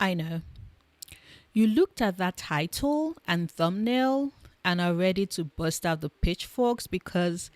I know. You looked at that title and thumbnail and are ready to bust out the pitchforks because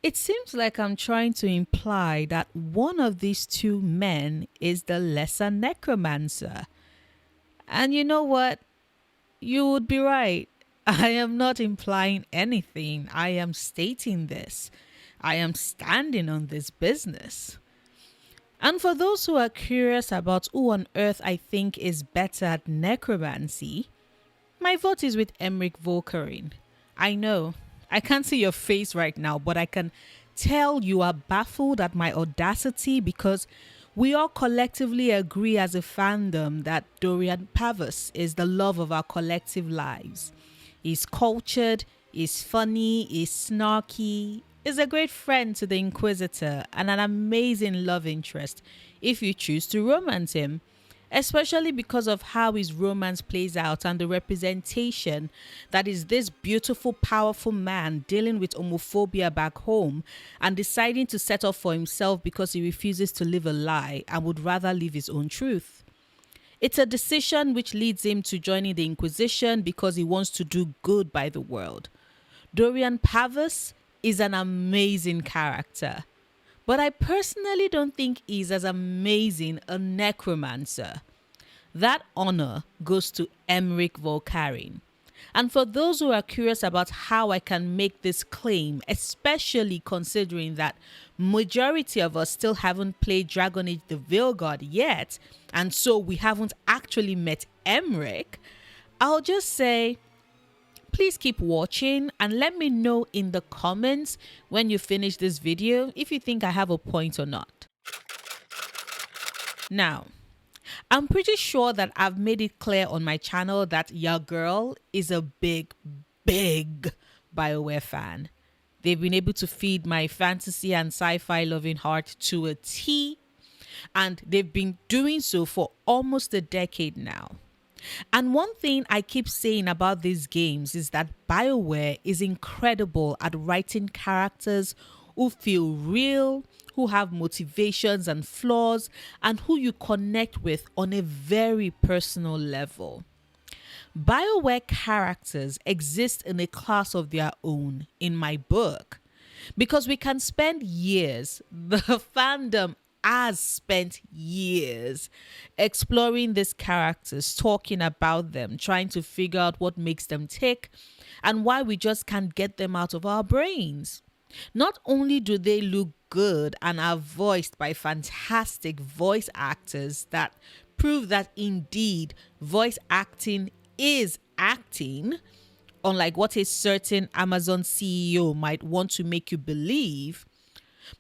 it seems like I'm trying to imply that one of these two men is the lesser necromancer. And you know what? You would be right. I am not implying anything. I am stating this. I am standing on this business. And for those who are curious about who on earth I think is better at necromancy, my vote is with Emmerich Volkarin. I know, I can't see your face right now, but I can tell you are baffled at my audacity because we all collectively agree as a fandom that Dorian Pavus is the love of our collective lives. He's cultured, he's funny, he's snarky, is a great friend to the Inquisitor and an amazing love interest if you choose to romance him, especially because of how his romance plays out and the representation that is this beautiful, powerful man dealing with homophobia back home and deciding to set up for himself because he refuses to live a lie and would rather live his own truth. It's a decision which leads him to joining the Inquisition because he wants to do good by the world. Dorian Pavus is an amazing character, but I personally don't think he's as amazing a necromancer. That honor goes to Emmerich Volkarin. And for those who are curious about how I can make this claim, especially considering that majority of us still haven't played Dragon Age the Veilguard yet, and so we haven't actually met Emmerich, I'll just say please keep watching and let me know in the comments when you finish this video if you think I have a point or not. Now, I'm pretty sure that I've made it clear on my channel that your girl is a big BioWare fan. They've been able to feed my fantasy and sci-fi loving heart to a T, and they've been doing so for almost a decade now. And one thing I keep saying about these games is that BioWare is incredible at writing characters who feel real, who have motivations and flaws, and who you connect with on a very personal level. BioWare characters exist in a class of their own in my book because we can spend years, the fandom has spent years exploring these characters, talking about them, trying to figure out what makes them tick and why we just can't get them out of our brains. Not only do they look good and are voiced by fantastic voice actors that prove that indeed voice acting is acting, unlike what a certain Amazon CEO might want to make you believe,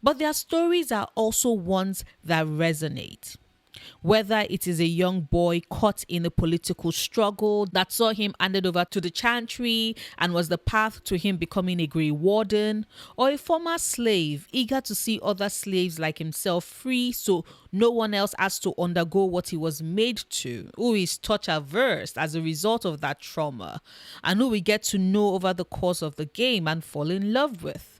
but their stories are also ones that resonate. Whether it is a young boy caught in a political struggle that saw him handed over to the chantry and was the path to him becoming a Grey Warden, or a former slave eager to see other slaves like himself free so no one else has to undergo what he was made to, who is touch averse as a result of that trauma, and who we get to know over the course of the game and fall in love with.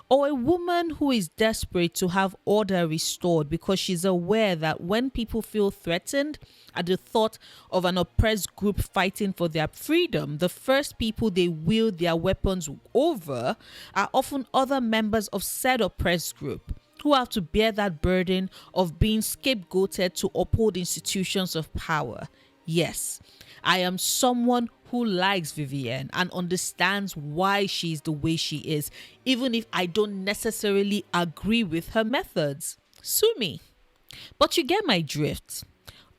Or a woman who is desperate to have order restored because she's aware that when people feel threatened at the thought of an oppressed group fighting for their freedom, the first people they wield their weapons over are often other members of said oppressed group, who have to bear that burden of being scapegoated to uphold institutions of power. Yes, I am someone who likes Vivienne and understands why she's the way she is, even if I don't necessarily agree with her methods. Sue me. But you get my drift.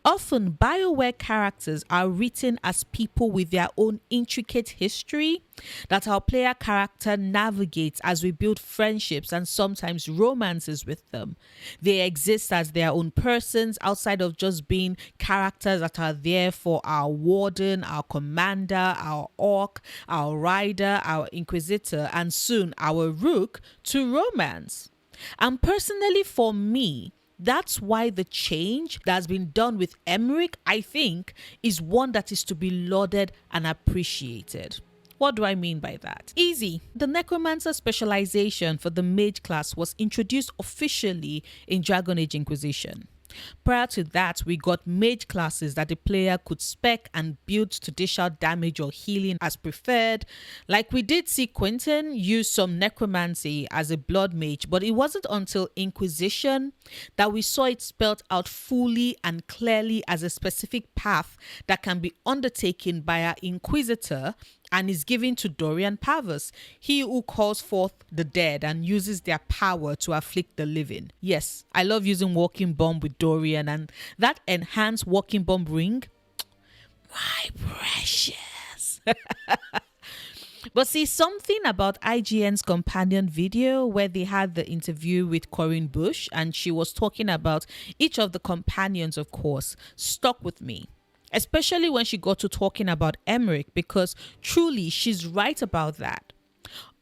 Often, BioWare characters are written as people with their own intricate history that our player character navigates as we build friendships and sometimes romances with them. They exist as their own persons outside of just being characters that are there for our warden, our commander, our orc, our rider, our inquisitor, and soon our rook to romance. And personally for me, that's why the change that has been done with Emmerich, I think, is one that is to be lauded and appreciated. What do I mean by that? Easy. The Necromancer specialization for the mage class was introduced officially in Dragon Age Inquisition. Prior to that, we got mage classes that the player could spec and build to dish out damage or healing as preferred. Like we did see Quentin use some necromancy as a blood mage, but it wasn't until Inquisition that we saw it spelled out fully and clearly as a specific path that can be undertaken by our Inquisitor and is given to Dorian Pavus, he who calls forth the dead and uses their power to afflict the living. Yes, I love using Walking Bomb with Dorian, and that enhanced Walking Bomb ring, my precious. But see, something about IGN's companion video where they had the interview with Corinne Bush and she was talking about each of the companions, of course, stuck with me. Especially when she got to talking about Emmerich, because truly she's right about that.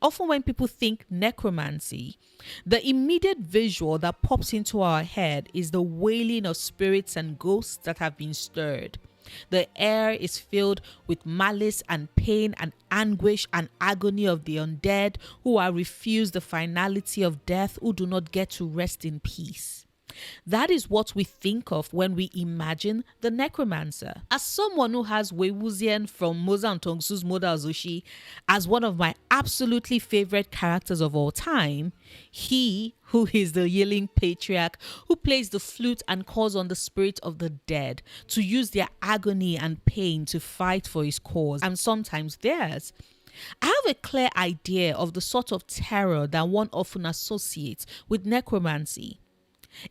Often when people think necromancy, the immediate visual that pops into our head is the wailing of spirits and ghosts that have been stirred. The air is filled with malice and pain and anguish and agony of the undead who are refused the finality of death, who do not get to rest in peace. That is what we think of when we imagine the Necromancer. As someone who has Weiwuzian from Moza and Tongsu's Moda Azushi as one of my absolutely favorite characters of all time, he who is the yelling patriarch who plays the flute and calls on the spirit of the dead to use their agony and pain to fight for his cause and sometimes theirs. I have a clear idea of the sort of terror that one often associates with necromancy.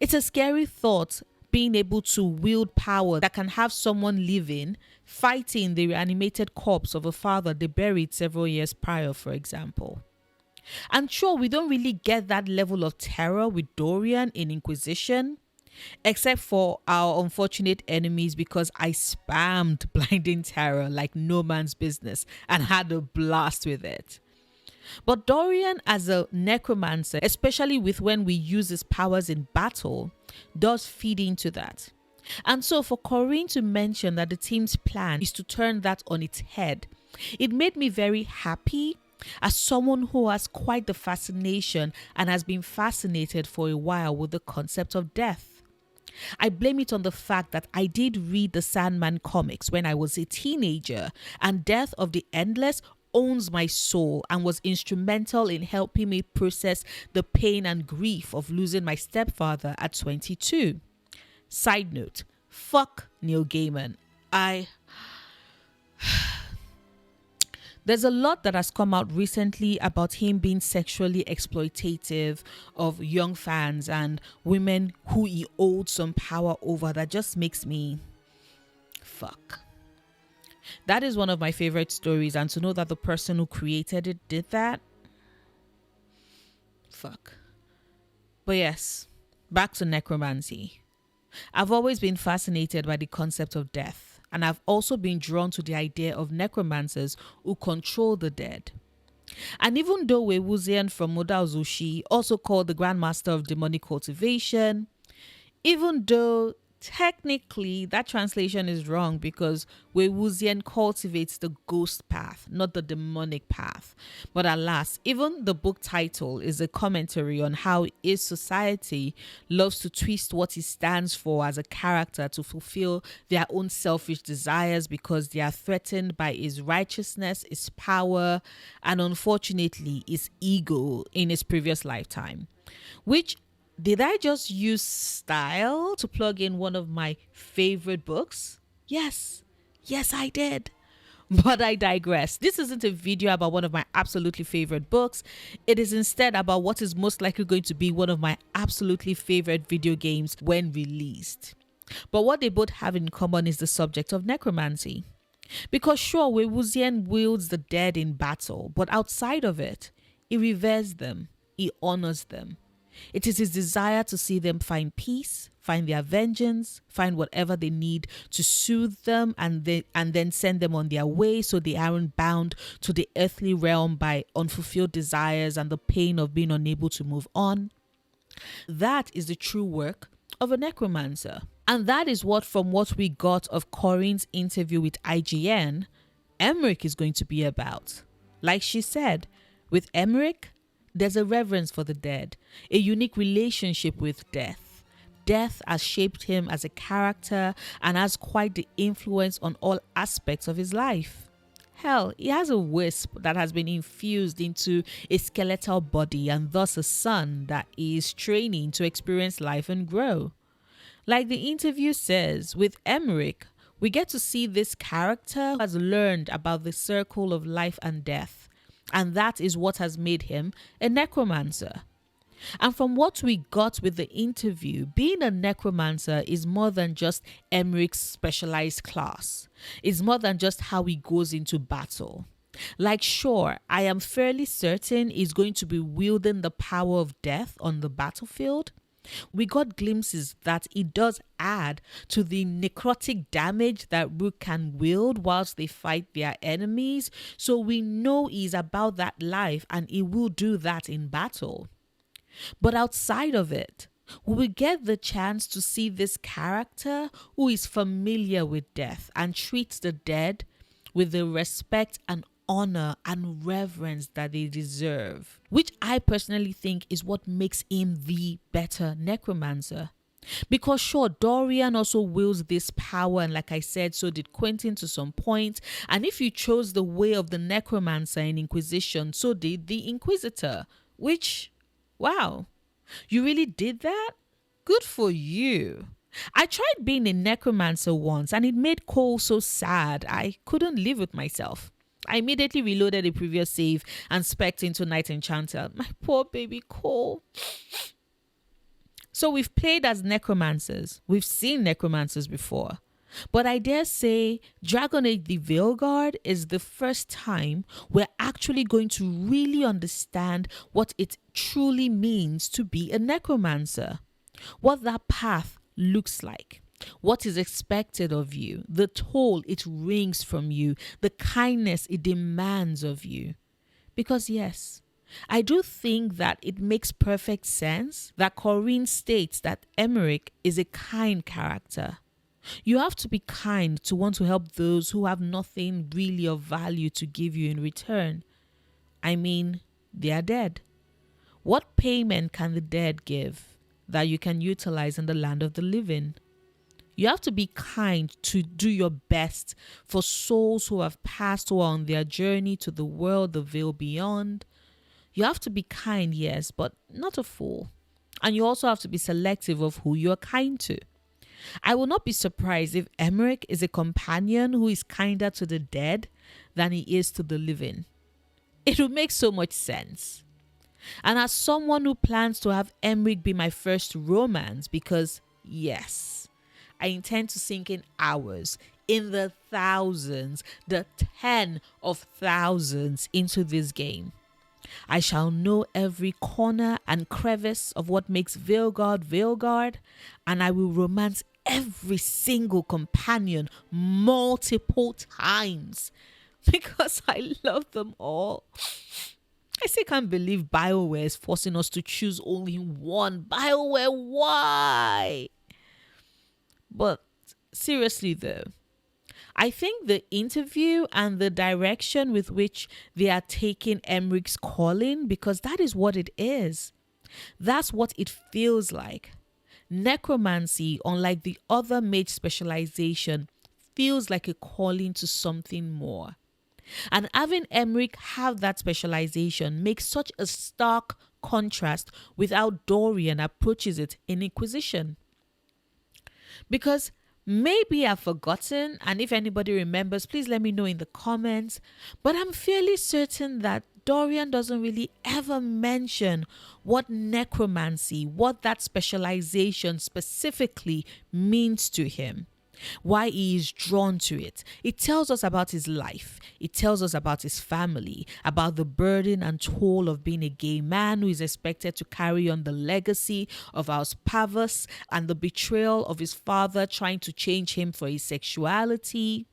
It's a scary thought being able to wield power that can have someone living fighting the reanimated corpse of a father they buried several years prior, for example. And sure, we don't really get that level of terror with Dorian in Inquisition, except for our unfortunate enemies, because I spammed blinding terror like no man's business and had a blast with it. But Dorian as a necromancer, especially with when we use his powers in battle, does feed into that. And so for Corinne to mention that the team's plan is to turn that on its head, it made me very happy as someone who has quite the fascination and has been fascinated for a while with the concept of death. I blame it on the fact that I did read the Sandman comics when I was a teenager, and Death of the Endless owns my soul and was instrumental in helping me process the pain and grief of losing my stepfather at 22. Side note, fuck Neil Gaiman. There's a lot that has come out recently about him being sexually exploitative of young fans and women who he owed some power over that just makes me fuck. That is one of my favorite stories, and to know that the person who created it did that, fuck. But yes, back to necromancy. I've always been fascinated by the concept of death, and I've also been drawn to the idea of necromancers who control the dead. And even though Weiwuzian from Moda Azushi, also called the Grandmaster of Demonic Cultivation, even though technically that translation is wrong because Weiwuzian cultivates the ghost path, not the demonic path. But alas, even the book title is a commentary on how his society loves to twist what he stands for as a character to fulfill their own selfish desires because they are threatened by his righteousness, his power, and unfortunately his ego in his previous lifetime. Which, did I just use style to plug in one of my favorite books? Yes, I did. But I digress. This isn't a video about one of my absolutely favorite books. It is instead about what is most likely going to be one of my absolutely favorite video games when released. But what they both have in common is the subject of necromancy. Because sure, Weiwuzian wields the dead in battle, but outside of it, he reveres them, he honors them. It is his desire to see them find peace, find their vengeance, find whatever they need to soothe them, and then send them on their way so they aren't bound to the earthly realm by unfulfilled desires and the pain of being unable to move on. That is the true work of a necromancer. And that is what, from what we got of Corinne's interview with IGN, Emmerich is going to be about. Like she said, with Emmerich, there's a reverence for the dead, a unique relationship with death. death has shaped him as a character and has quite the influence on all aspects of his life. Hell, he has a wisp that has been infused into a skeletal body and thus a son that he is training to experience life and grow. Like the interview says, with Emmerich, we get to see this character who has learned about the circle of life and death, and that is what has made him a necromancer. And from what we got with the interview, being a necromancer is more than just Emmerich's specialized class. It's more than just how he goes into battle. Like, sure, I am fairly certain he's going to be wielding the power of death on the battlefield. We got glimpses that it does add to the necrotic damage that Rook can wield whilst they fight their enemies, so we know he's about that life and he will do that in battle. But outside of it, we will get the chance to see this character who is familiar with death and treats the dead with the respect and honor and reverence that they deserve, which I personally think is what makes him the better necromancer. Because sure, Dorian also wields this power, and like I said, so did Quentin to some point. And if you chose the way of the necromancer in Inquisition, so did the Inquisitor, which, wow, you really did that? Good for you. I tried being a necromancer once and it made Cole so sad I couldn't live with myself. I immediately reloaded a previous save and specced into Knight Enchanter. My poor baby Cole. So we've played as necromancers. We've seen necromancers before. But I dare say Dragon Age the Veilguard is the first time we're actually going to really understand what it truly means to be a necromancer. What that path looks like. What is expected of you, the toll it wrings from you, the kindness it demands of you. Because yes, I do think that it makes perfect sense that Corinne states that Emmerich is a kind character. You have to be kind to want to help those who have nothing really of value to give you in return. I mean, they are dead. What payment can the dead give that you can utilize in the land of the living? You have to be kind to do your best for souls who have passed or on their journey to the world, the veil beyond. You have to be kind, yes, but not a fool. And you also have to be selective of who you're kind to. I will not be surprised if Emmerich is a companion who is kinder to the dead than he is to the living. It would make so much sense. And as someone who plans to have Emmerich be my first romance, because yes, I intend to sink in hours, in the thousands, the 10 of thousands into this game. I shall know every corner and crevice of what makes Veilguard Veilguard, and I will romance every single companion multiple times because I love them all. I still can't believe BioWare is forcing us to choose only one. BioWare, why? But seriously though, I think the interview and the direction with which they are taking Emmerich's calling, because that is what it is. That's what it feels like. Necromancy, unlike the other mage specialization, feels like a calling to something more. And having Emmerich have that specialization makes such a stark contrast with how Dorian approaches it in Inquisition. Because maybe I've forgotten, and if anybody remembers, please let me know in the comments. But I'm fairly certain that Dorian doesn't really ever mention what necromancy, what that specialization specifically means to him, why he is drawn to it. It tells us about his life. It tells us about his family, about the burden and toll of being a gay man who is expected to carry on the legacy of House Pavus and the betrayal of his father trying to change him for his sexuality.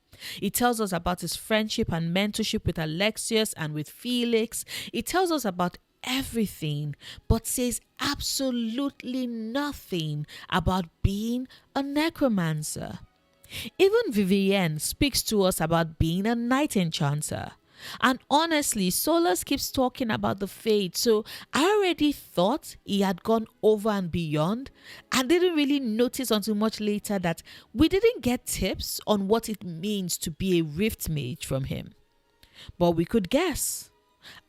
It tells us about his friendship and mentorship with Alexius and with Felix. It tells us about everything, but says absolutely nothing about being a necromancer. Even Vivienne speaks to us about being a Knight Enchanter, And honestly, Solus keeps talking about the fade. So I already thought he had gone over and beyond and didn't really notice until much later that we didn't get tips on what it means to be a rift mage from him. But we could guess.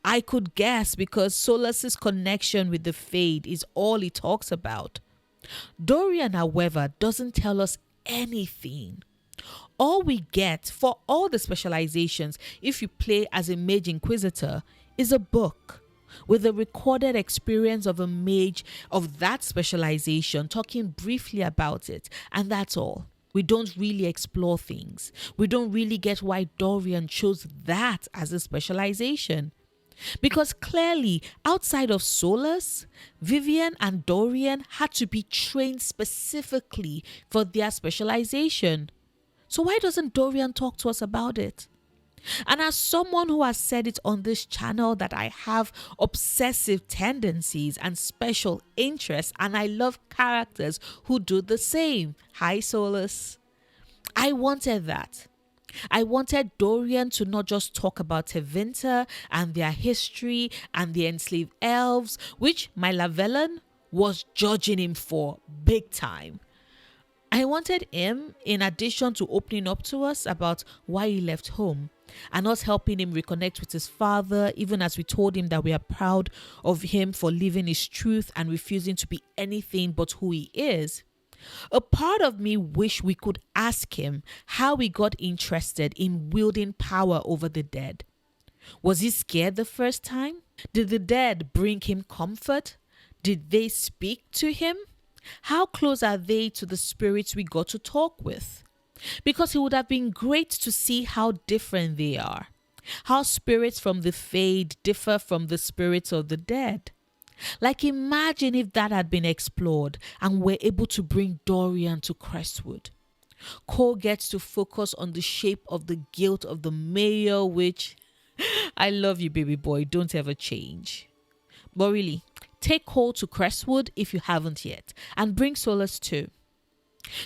I could guess because Solus's connection with the fade is all he talks about. Dorian, however, doesn't tell us anything. All we get for all the specializations, if you play as a mage inquisitor, is a book with a recorded experience of a mage of that specialization talking briefly about it, and that's all. We don't really explore things. We don't really get why Dorian chose that as a specialization. Because clearly, outside of Solus, Vivian and Dorian had to be trained specifically for their specialization. So why doesn't Dorian talk to us about it? And as someone who has said it on this channel that I have obsessive tendencies and special interests, and I love characters who do the same. Hi, Solus. I wanted that. I wanted Dorian to not just talk about Tevinter and their history and the enslaved elves, which my Lavellan was judging him for big time. I wanted him, in addition to opening up to us about why he left home and us helping him reconnect with his father, even as we told him that we are proud of him for living his truth and refusing to be anything but who he is. A part of me wish we could ask him how he got interested in wielding power over the dead. Was he scared the first time? Did the dead bring him comfort? Did they speak to him? How close are they to the spirits we got to talk with? Because it would have been great to see how different they are. How spirits from the fade differ from the spirits of the dead. Like, imagine if that had been explored and we're able to bring Dorian to Crestwood. Cole gets to focus on the shape of the guilt of the mayor, which I love you, baby boy. Don't ever change. But really, take Cole to Crestwood if you haven't yet, and bring Solus too.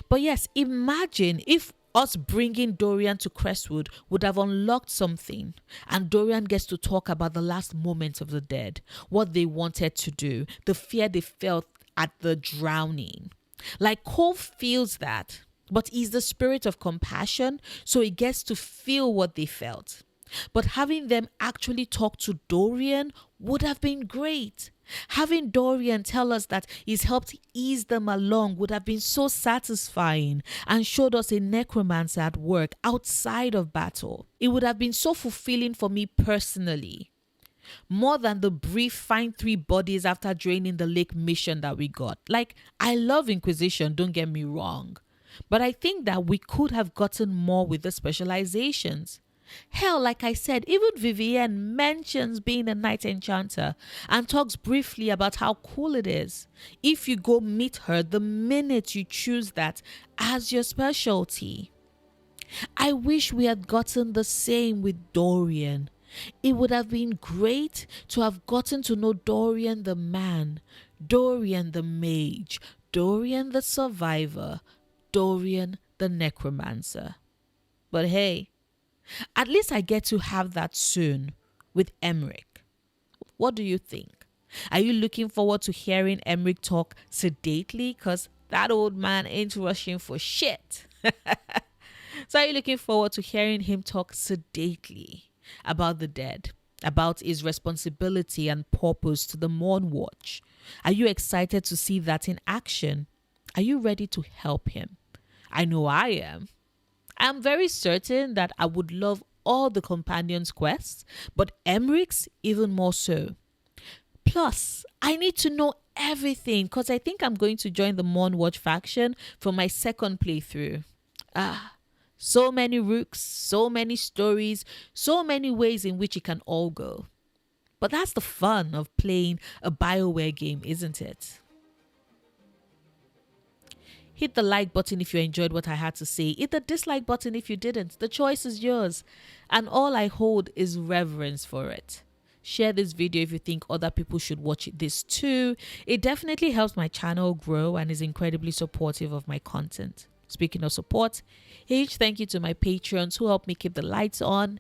But yes, imagine if us bringing Dorian to Crestwood would have unlocked something, and Dorian gets to talk about the last moments of the dead, what they wanted to do, the fear they felt at the drowning. Like, Cole feels that, but he's the spirit of compassion, so he gets to feel what they felt. But having them actually talk to Dorian would have been great. Having Dorian tell us that he's helped ease them along would have been so satisfying and showed us a necromancer at work outside of battle. It would have been so fulfilling for me personally. More than the brief find 3 bodies after draining the lake mission that we got. Like, I love Inquisition, don't get me wrong. But I think that we could have gotten more with the specializations. Hell, like I said, even Vivienne mentions being a knight enchanter and talks briefly about how cool it is if you go meet her the minute you choose that as your specialty. I wish we had gotten the same with Dorian. It would have been great to have gotten to know Dorian the man, Dorian the mage, Dorian the survivor, Dorian the necromancer. But hey, at least I get to have that soon with Emmerich. What do you think? Are you looking forward to hearing Emmerich talk sedately? Because that old man ain't rushing for shit. So are you looking forward to hearing him talk sedately about the dead, about his responsibility and purpose to the Morn Watch? Are you excited to see that in action? Are you ready to help him? I know I am. I'm very certain that I would love all the companions' quests, but Emmerich's even more so. Plus, I need to know everything because I think I'm going to join the Morn Watch faction for my second playthrough. So many rooks, so many stories, so many ways in which it can all go. But that's the fun of playing a BioWare game, isn't it? Hit the like button if you enjoyed what I had to say. Hit the dislike button if you didn't. The choice is yours. And all I hold is reverence for it. Share this video if you think other people should watch this too. It definitely helps my channel grow and is incredibly supportive of my content. Speaking of support, huge thank you to my patrons who help me keep the lights on.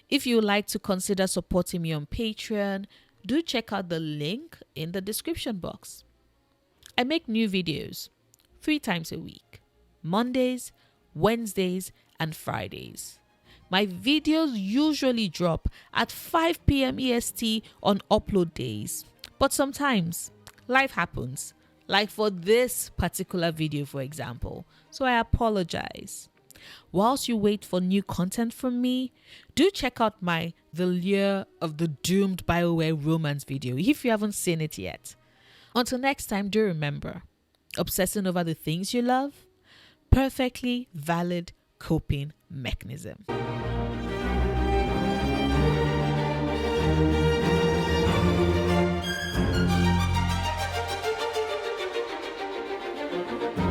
If you would like to consider supporting me on Patreon, do check out the link in the description box. I make new videos 3 times a week, Mondays, Wednesdays, and Fridays. My videos usually drop at 5 p.m. EST on upload days, but sometimes life happens, like for this particular video, for example, so I apologize. Whilst you wait for new content from me, do check out my The Lure of the Doomed BioWare romance video if you haven't seen it yet. Until next time, do remember, obsessing over the things you love, perfectly valid coping mechanism.